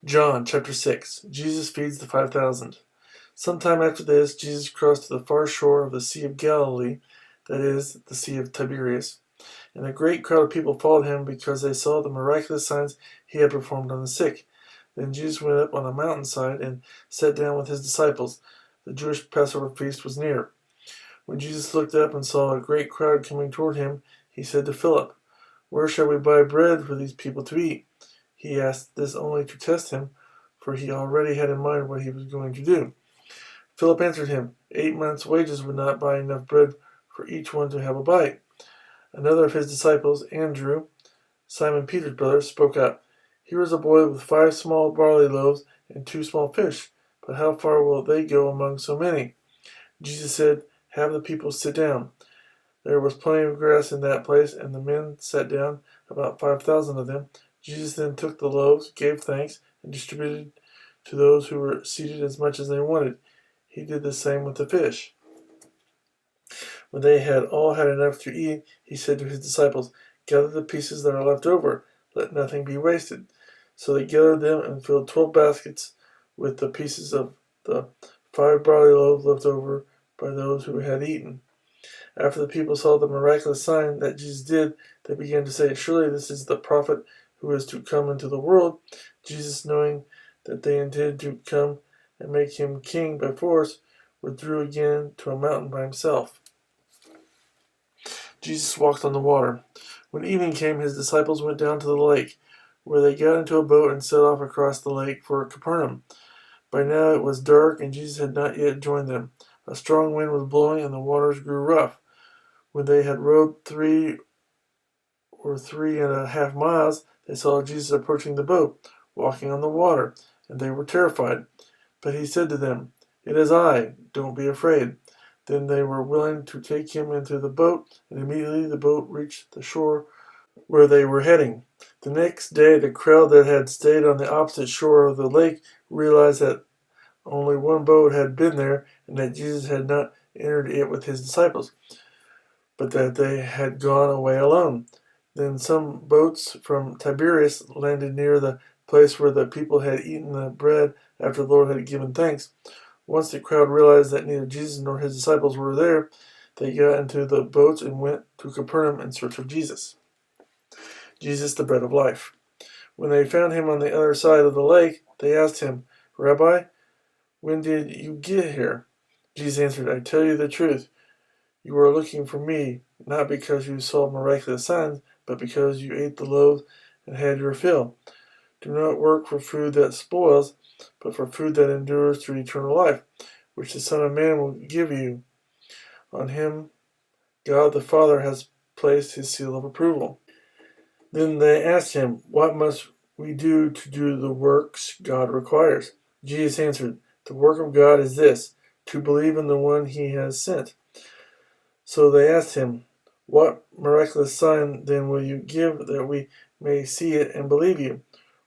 John chapter 6. Jesus feeds the 5,000. Sometime after this, Jesus crossed to the far shore of the Sea of Galilee, that is, the Sea of Tiberias. And a great crowd of people followed him because they saw the miraculous signs he had performed on the sick. Then Jesus went up on a mountainside and sat down with his disciples. The Jewish Passover feast was near. When Jesus looked up and saw a great crowd coming toward him, he said to Philip, "Where shall we buy bread for these people to eat?" He asked this only to test him, for he already had in mind what he was going to do. Philip answered him, 8 months' wages would not buy enough bread for each one to have a bite. Another of his disciples, Andrew, Simon Peter's brother, spoke up. Here is a boy with 5 small barley loaves and 2 small fish, but how far will they go among so many? Jesus said, "Have the people sit down." There was plenty of grass in that place, and the men sat down, about 5,000 of them. Jesus then took the loaves, gave thanks, and distributed to those who were seated as much as they wanted. He did the same with the fish. When they had all had enough to eat, he said to his disciples, "Gather the pieces that are left over. Let nothing be wasted." So they gathered them and filled 12 baskets with the pieces of the 5 barley loaves left over by those who had eaten. After the people saw the miraculous sign that Jesus did, they began to say, "Surely this is the prophet who is to come into the world." Jesus, knowing that they intended to come and make him king by force, withdrew again to a mountain by himself. Jesus walked on the water. When evening came, his disciples went down to the lake, where they got into a boat and set off across the lake for Capernaum. By now it was dark, and Jesus had not yet joined them. A strong wind was blowing, and the waters grew rough. When they had rowed 3 or 3.5 miles, they saw Jesus approaching the boat, walking on the water, and they were terrified. But he said to them, "It is I, don't be afraid." Then they were willing to take him into the boat, and immediately the boat reached the shore where they were heading. The next day, the crowd that had stayed on the opposite shore of the lake realized that only one boat had been there, and that Jesus had not entered it with his disciples, but that they had gone away alone. Then some boats from Tiberias landed near the place where the people had eaten the bread after the Lord had given thanks. Once the crowd realized that neither Jesus nor his disciples were there, they got into the boats and went to Capernaum in search of Jesus. Jesus, the bread of life. When they found him on the other side of the lake, they asked him, "Rabbi, when did you get here?" Jesus answered, "I tell you the truth. You are looking for me, not because you saw miraculous signs, but because you ate the loaves and had your fill. Do not work for food that spoils, but for food that endures to eternal life, which the Son of Man will give you. On him God the Father has placed his seal of approval." Then they asked him, "What must we do to do the works God requires?" Jesus answered, "The work of God is this, to believe in the one he has sent." So they asked him, "What miraculous sign then will you give that we may see it and believe you?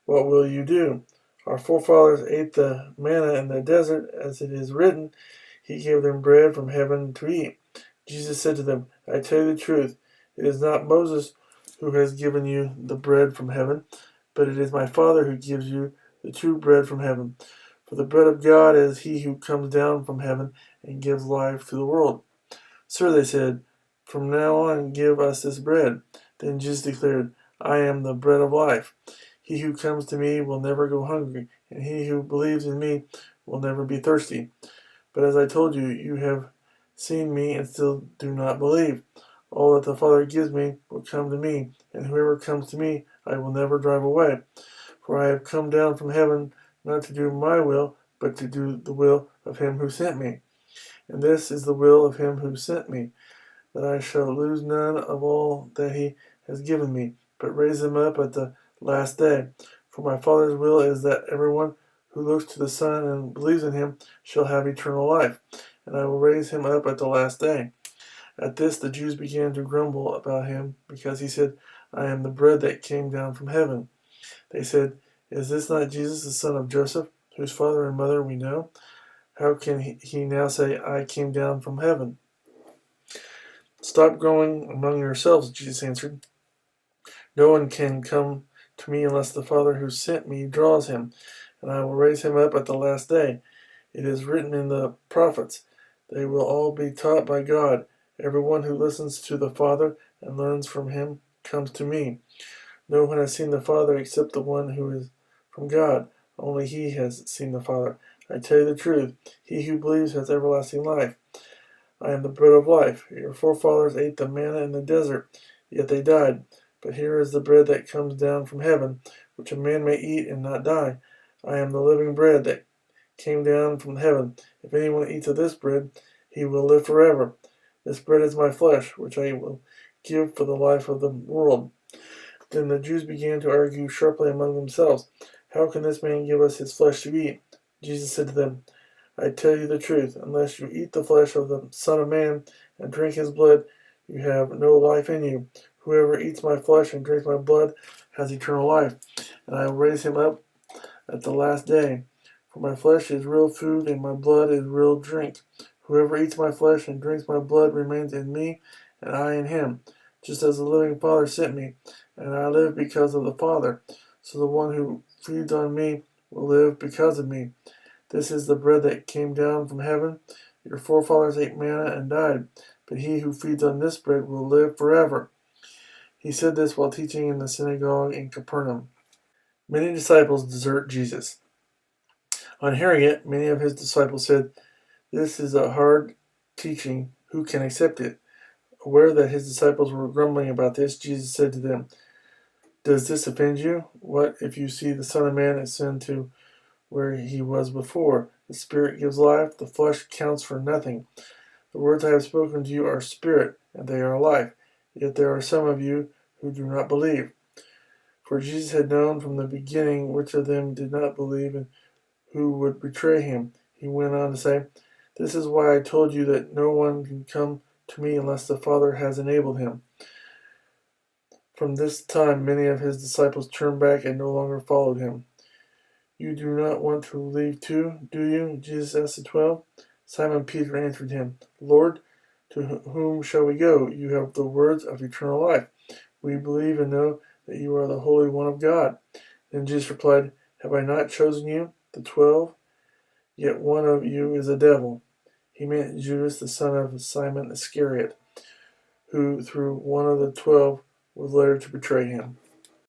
What will you do? Our forefathers ate the manna in the desert, as it is written, he gave them bread from heaven to eat." Jesus said to them, "I tell you the truth, it is not Moses who has given you the bread from heaven, but it is my Father who gives you the true bread from heaven. For the bread of God is he who comes down from heaven and gives life to the world." "Sir," they said, "from now on give us this bread." Then Jesus declared, "I am the bread of life. He who comes to me will never go hungry, and he who believes in me will never be thirsty. But as I told you, you have seen me and still do not believe. All that the Father gives me will come to me, and whoever comes to me I will never drive away. For I have come down from heaven not to do my will, but to do the will of him who sent me. And this is the will of him who sent me, that I shall lose none of all that he has given me, but raise them up at the last day. For my Father's will is that everyone who looks to the Son and believes in him shall have eternal life, and I will raise him up at the last day." At this the Jews began to grumble about him, because he said, "I am the bread that came down from heaven." They said, "Is this not Jesus, the son of Joseph, whose father and mother we know? How can he now say, 'I came down from heaven'?" "Stop going among yourselves," Jesus answered. "No one can come to me unless the Father who sent me draws him, and I will raise him up at the last day. It is written in the prophets, they will all be taught by God. Everyone who listens to the Father and learns from him comes to me. No one has seen the Father except the one who is from God. Only he has seen the Father. I tell you the truth, he who believes has everlasting life. I am the bread of life. Your forefathers ate the manna in the desert, yet they died. But here is the bread that comes down from heaven, which a man may eat and not die. I am the living bread that came down from heaven. If anyone eats of this bread, he will live forever. This bread is my flesh, which I will give for the life of the world. Then the Jews began to argue sharply among themselves. How can this man give us his flesh to eat? Jesus said to them, I tell you the truth, unless you eat the flesh of the Son of Man and drink his blood, you have no life in you. Whoever eats my flesh and drinks my blood has eternal life, and I will raise him up at the last day. For my flesh is real food, and my blood is real drink. Whoever eats my flesh and drinks my blood remains in me, and I in him, just as the living Father sent me, and I live because of the Father. So the one who feeds on me will live because of me. This is the bread that came down from heaven. Your forefathers ate manna and died, but he who feeds on this bread will live forever. He said this while teaching in the synagogue in Capernaum. Many disciples desert Jesus. On hearing it, many of his disciples said, This is a hard teaching. Who can accept it? Aware that his disciples were grumbling about this, Jesus said to them, Does this offend you? What if you see the Son of Man ascend to where he was before? The Spirit gives life, the flesh counts for nothing. The words I have spoken to you are spirit, and they are life. Yet there are some of you who do not believe. For Jesus had known from the beginning which of them did not believe and who would betray him. He went on to say, This is why I told you that no one can come to me unless the Father has enabled him. From this time many of his disciples turned back and no longer followed him. You do not want to leave too, do you? Jesus asked the 12. Simon Peter answered him, Lord, to whom shall we go? You have the words of eternal life. We believe and know that you are the Holy One of God. Then Jesus replied, Have I not chosen you, the 12? Yet one of you is a devil. He meant Judas, the son of Simon Iscariot, who through one of the 12 was later to betray him.